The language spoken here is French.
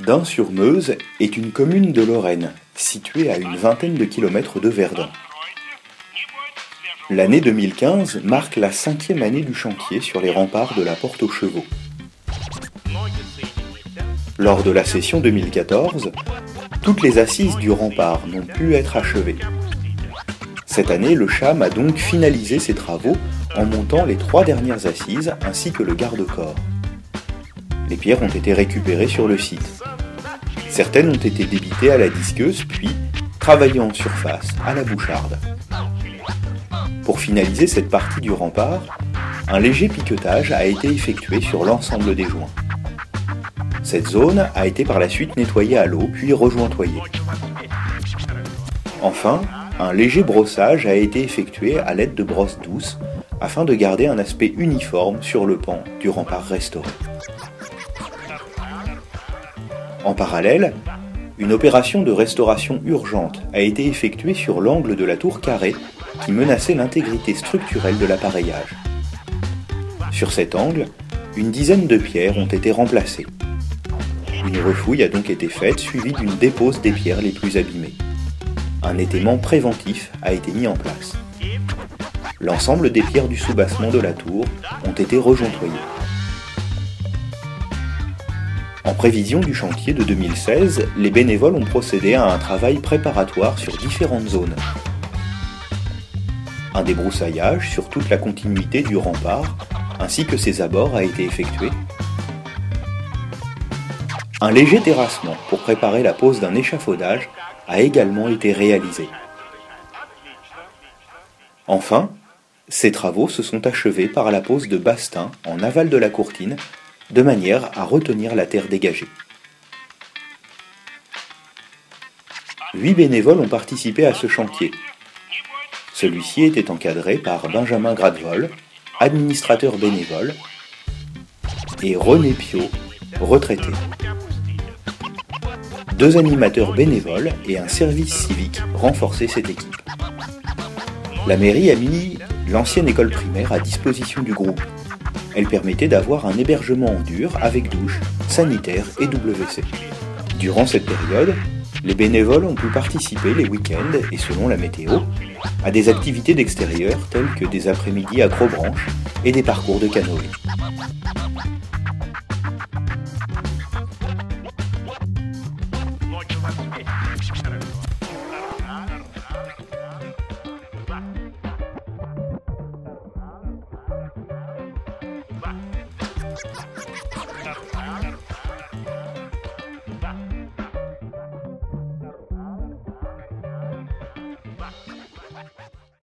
Dun-sur-Meuse est une commune de Lorraine, située à une vingtaine de kilomètres de Verdun. L'année 2015 marque la 5e année du chantier sur les remparts de la Porte aux Chevaux. Lors de la session 2014, toutes les assises du rempart n'ont pu être achevées. Cette année, le CHAM a donc finalisé ses travaux en montant les 3 dernières assises ainsi que le garde-corps. Les pierres ont été récupérées sur le site. Certaines ont été débitées à la disqueuse puis travaillées en surface à la boucharde. Pour finaliser cette partie du rempart, un léger piquetage a été effectué sur l'ensemble des joints. Cette zone a été par la suite nettoyée à l'eau puis rejointoyée. Enfin, un léger brossage a été effectué à l'aide de brosses douces afin de garder un aspect uniforme sur le pan du rempart restauré. En parallèle, une opération de restauration urgente a été effectuée sur l'angle de la tour carrée qui menaçait l'intégrité structurelle de l'appareillage. Sur cet angle, une dizaine de pierres ont été remplacées. Une refouille a donc été faite, suivie d'une dépose des pierres les plus abîmées. Un étaiement préventif a été mis en place. L'ensemble des pierres du soubassement de la tour ont été rejointoyées. En prévision du chantier de 2016, les bénévoles ont procédé à un travail préparatoire sur différentes zones. Un débroussaillage sur toute la continuité du rempart, ainsi que ses abords, a été effectué. Un léger terrassement pour préparer la pose d'un échafaudage a également été réalisé. Enfin, ces travaux se sont achevés par la pose de bastings en aval de la courtine, de manière à retenir la terre dégagée. 8 bénévoles ont participé à ce chantier. Celui-ci était encadré par Benjamin Gradevol, administrateur bénévole, et René Piot, retraité. 2 animateurs bénévoles et un service civique renforçaient cette équipe. La mairie a mis l'ancienne école primaire à disposition du groupe. Elle permettait d'avoir un hébergement en dur avec douche, sanitaire et WC. Durant cette période, les bénévoles ont pu participer les week-ends et selon la météo, à des activités d'extérieur telles que des après-midi acrobranches et des parcours de canoë. Bye.